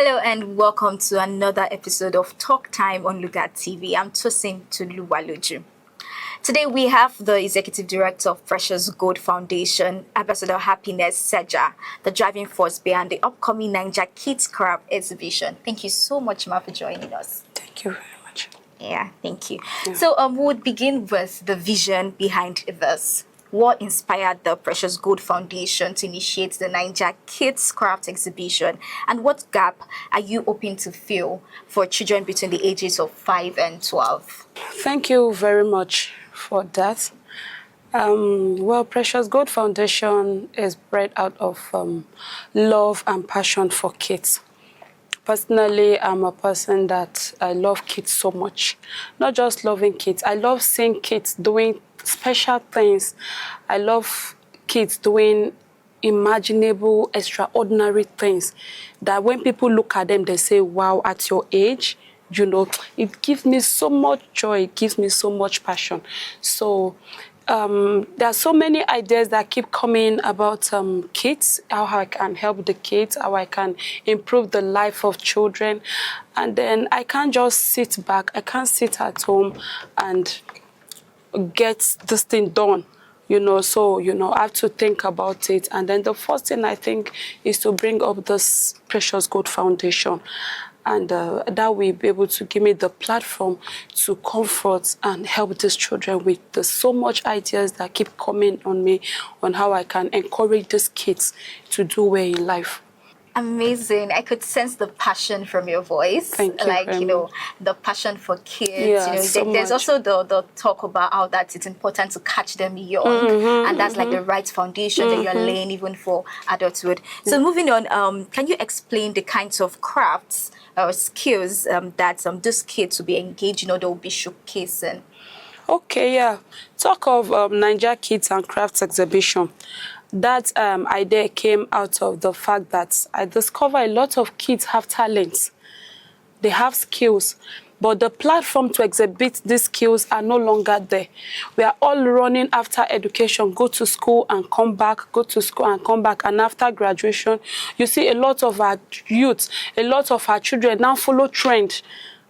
Hello and welcome to another episode of Talk Time on Lugat TV. I'm Tosin Tuluwaluju. Today we have the Executive Director of Precious Gold Foundation, Ambassador Amb.Tseja, the driving force behind the upcoming Niger Kids Craft exhibition. Thank you so much, Ma, for joining us. Thank you very much. Yeah, thank you. Yeah. So we would begin with the vision behind this. What inspired the Precious Gold Foundation to initiate the Niger Kids Craft exhibition, and what gap are you hoping to fill for children between the ages of 5 and 12? Thank you very much for that. Well, Precious Gold Foundation is bred out of love and passion for kids. Personally, I'm a person that I love kids so much. Not just loving kids, I love seeing kids doing special things. I love kids doing imaginable, extraordinary things that when people look at them, they say, wow, at your age, you know, it gives me so much joy, it gives me so much passion. So there are so many ideas that keep coming about kids, how I can help the kids, how I can improve the life of children. And then I can't just sit back, I can't sit at home and get this thing done. So, I have to think about it. And then the first thing I think is to bring up this Precious Gold Foundation. And that will be able to give me the platform to comfort and help these children with so much ideas that keep coming on me on how I can encourage these kids to do well in life. Amazing. I could sense the passion from your voice. Thank you. The passion for kids. Yeah, there's also the talk about how that it's important to catch them young. And that's like the right foundation that you're laying even for adulthood. So moving on, can you explain the kinds of crafts or skills that these kids will be engaged in, or they will be showcasing? Okay, yeah. Talk of Niger Kids and Crafts exhibition. That idea came out of the fact that I discovered a lot of kids have talents. They have skills, but the platform to exhibit these skills are no longer there. We are all running after education, go to school and come back, go to school and come back. And after graduation, you see a lot of our youth, a lot of our children now follow trend,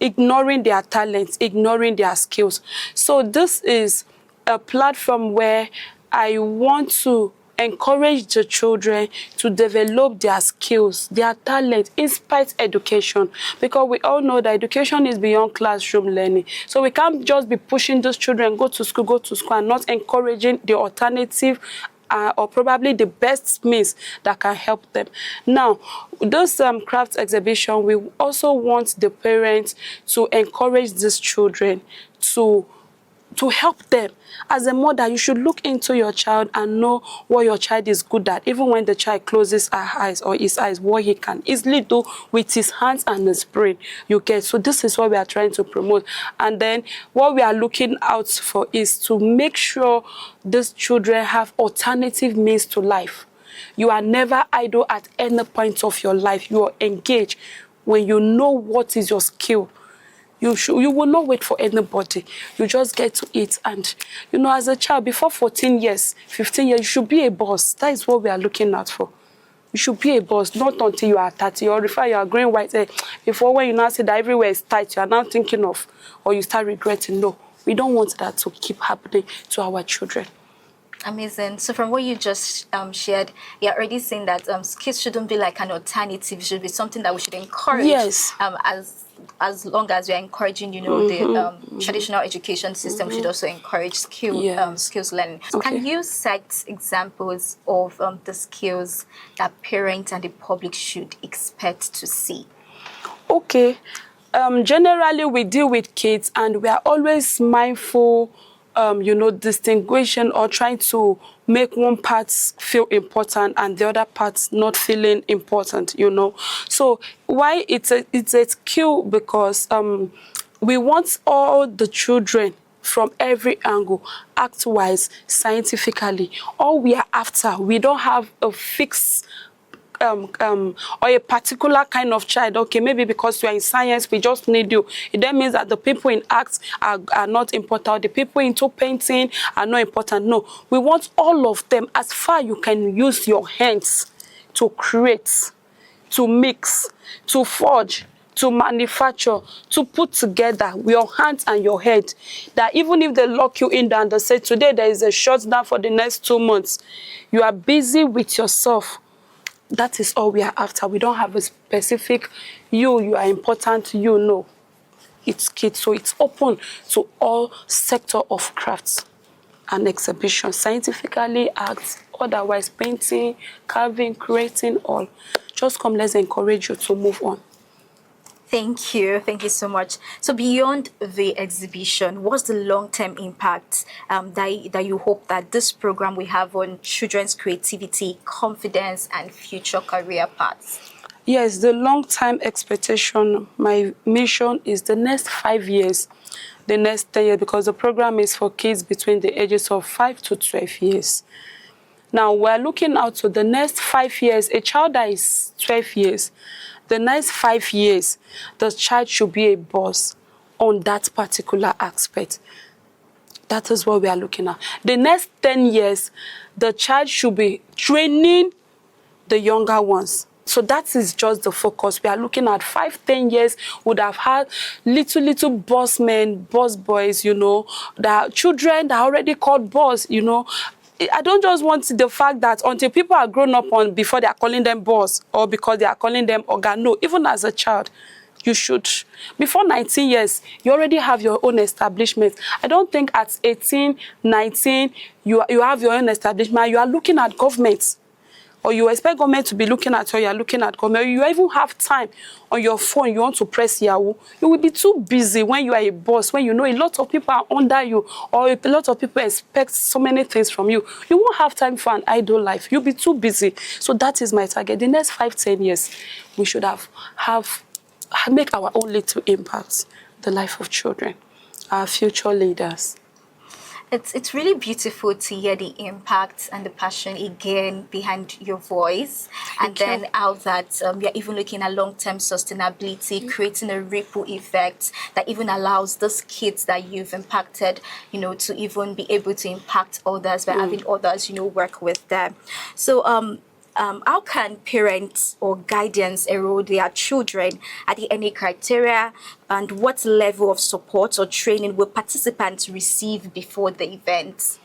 ignoring their talents, ignoring their skills. So this is a platform where I want to encourage the children to develop their skills, their talent, in spite education. Because we all know that education is beyond classroom learning. So we can't just be pushing those children, go to school, and not encouraging the alternative or probably the best means that can help them. Now, this craft exhibition, we also want the parents to encourage these children to help them. As a mother, you should look into your child and know what your child is good at. Even when the child closes her eyes or his eyes, what he can easily do with his hands and his brain. So this is what we are trying to promote. And then what we are looking out for is to make sure these children have alternative means to life. You are never idle at any point of your life. You are engaged when you know what is your skill. You will not wait for anybody. You just get to it. And, as a child, before 14 years, 15 years, you should be a boss. That is what we are looking out for. You should be a boss, not until you are 30 or if you are growing white. Before when you now say that everywhere is tight, you are now thinking of, or you start regretting. No, we don't want that to keep happening to our children. Amazing. So from what you just shared, you're already saying that kids shouldn't be like an alternative. It should be something that we should encourage. Yes. As long as we're encouraging, the traditional education system, we should also encourage skills learning. Okay. Can you cite examples of the skills that parents and the public should expect to see? Okay. Generally, we deal with kids and we are always mindful, distinguishing or trying to make one part feel important and the other part not feeling important, So why it's a skill? Because we want all the children from every angle, act-wise, scientifically. All we are after, we don't have a fixed or a particular kind of child. Okay, maybe because you are in science, we just need you. It then means that the people in arts are not important. The people into painting are not important. No, we want all of them. As far you can use your hands to create, to mix, to forge, to manufacture, to put together with your hands and your head. That even if they lock you in there and they say, today there is a shutdown for the next 2 months, you are busy with yourself. That is all we are after. We don't have a specific, you are important, no. It's kids, so it's open to all sector of crafts and exhibition, scientifically, arts, otherwise painting, carving, creating, all. Just come, let's encourage you to move on. Thank you. Thank you so much. So beyond the exhibition, what's the long-term impact that you hope that this program will have on children's creativity, confidence, and future career paths? Yes, the long-term expectation, my mission is the next 5 years, the next 10 years, because the program is for kids between the ages of 5 to 12 years. Now, we're looking out to the next 5 years. A child that is 12 years, the next 5 years, the child should be a boss on that particular aspect. That is what we are looking at. The next 10 years, the child should be training the younger ones. So that is just the focus. We are looking at 5, 10 years, would have had little boss men, boss boys, that children that are already called boss, I don't just want the fact that until people are grown up on before they are calling them boss or because they are calling them oga. No, even as a child, you should. Before 19 years, you already have your own establishment. I don't think at 18, 19, you have your own establishment. You are looking at government. Or you expect government to be looking at you, you are looking at government. You even have time on your phone, you want to press Yahoo. You will be too busy when you are a boss, when you know a lot of people are under you, or a lot of people expect so many things from you. You won't have time for an idle life. You'll be too busy. So that is my target. The next 5, 10 years, we should make our own little impact, the life of children, our future leaders. It's really beautiful to hear the impact and the passion again behind your voice. Thank you. Then how that you're even looking at long-term sustainability, creating a ripple effect that even allows those kids that you've impacted, to even be able to impact others by having others, work with them. So how can parents or guardians enroll their children at the NA criteria, and what level of support or training will participants receive before the event?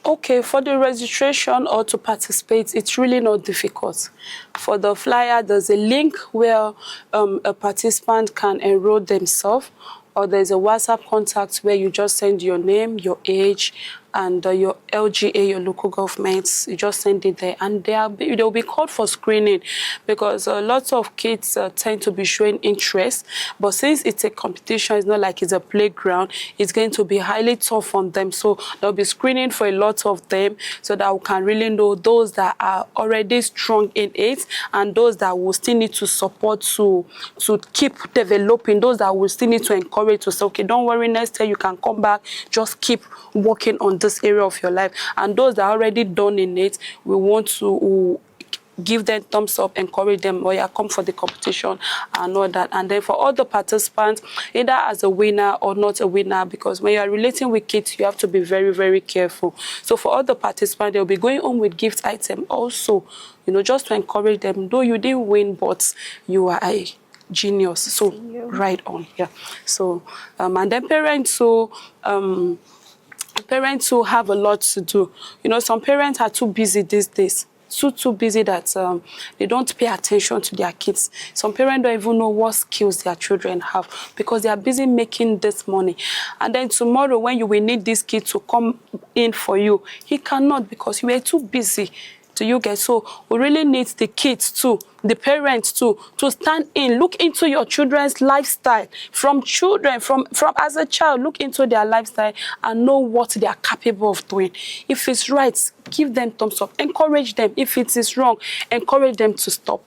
Okay, for the registration or to participate, it's really not difficult. For the flyer, there's a link where a participant can enroll themselves, or there's a WhatsApp contact where you just send your name, your age, and your LGA, your local governments. You just send it there, and they'll be called for screening, because lots of kids tend to be showing interest. But since it's a competition, it's not like it's a playground, it's going to be highly tough on them. So there'll be screening for a lot of them, so that we can really know those that are already strong in it, and those that will still need to support to keep developing, those that will still need to encourage to say, okay, don't worry, next year you can come back, just keep working on this area of your life. And those that are already done in it, we want to give them thumbs up, encourage them, or yeah, come for the competition and all that. And then for all the participants, either as a winner or not a winner, because when you are relating with kids, you have to be very, very careful. So for all the participants, they'll be going home with gift item also, just to encourage them. Though you didn't win, but you are a genius. So right on, yeah. So and then parents who have a lot to do. Some parents are too busy these days. Too busy that they don't pay attention to their kids. Some parents don't even know what skills their children have, because they are busy making this money. And then tomorrow, when you will need this kid to come in for you, he cannot, because you are too busy. Do you get? So we really need the kids too, the parents too, to stand in, look into your children's lifestyle. From as a child, look into their lifestyle and know what they are capable of doing. If it's right, give them thumbs up, encourage them. If it is wrong, encourage them to stop.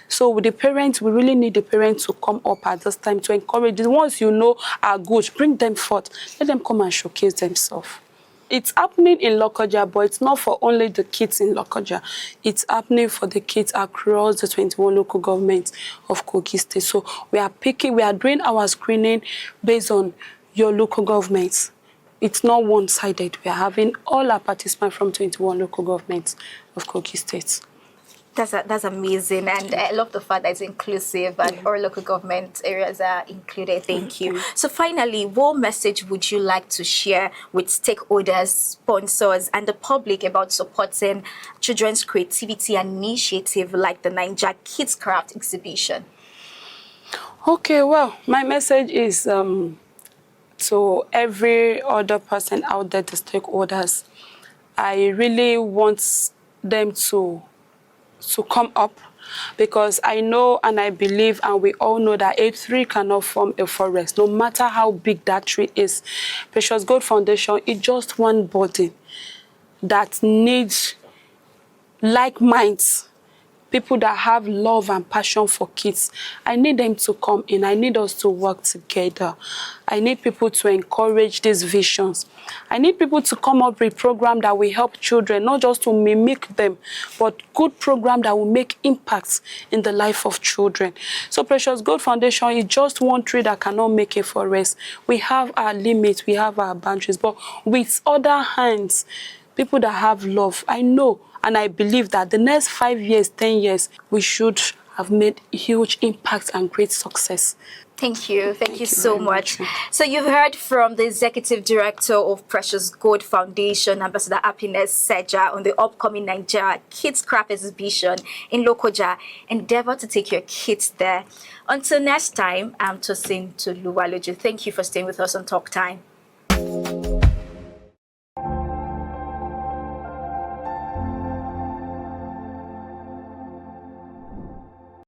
So with the parents, we really need the parents to come up at this time to encourage the ones are good. Bring them forth. Let them come and showcase themselves. It's happening in Lokoja, but it's not for only the kids in Lokoja. It's happening for the kids across the 21 local governments of Kogi State. So we are doing our screening based on your local governments. It's not one-sided. We are having all our participants from 21 local governments of Kogi State. That's amazing, and I love the fact that it's inclusive and all local government areas are included. Thank you. So finally, what message would you like to share with stakeholders, sponsors, and the public about supporting children's creativity and initiative like the Ninja Kids Craft exhibition? Okay, well, my message is to every other person out there, the stakeholders. I really want them to come up, because I know and I believe and we all know that a tree cannot form a forest, no matter how big that tree is. Precious Gold Foundation is just one body that needs like minds, people that have love and passion for kids. I need them to come in. I need us to work together. I need people to encourage these visions. I need people to come up with programs that will help children, not just to mimic them, but good programs that will make impacts in the life of children. So Precious Gold Foundation is just one tree that cannot make a forest. We have our limits, we have our boundaries, but with other hands, people that have love, I know and I believe that the next 5 years, 10 years, we should have made huge impact and great success. Thank you. Thank you so much. So you've heard from the Executive Director of Precious Gold Foundation, Ambassador Amb.Tseja, on the upcoming Nigeria Kids Craft exhibition in Lokoja. Endeavor to take your kids there. Until next time, I'm Tosin Toluwaloju. Thank you for staying with us on Talk Time.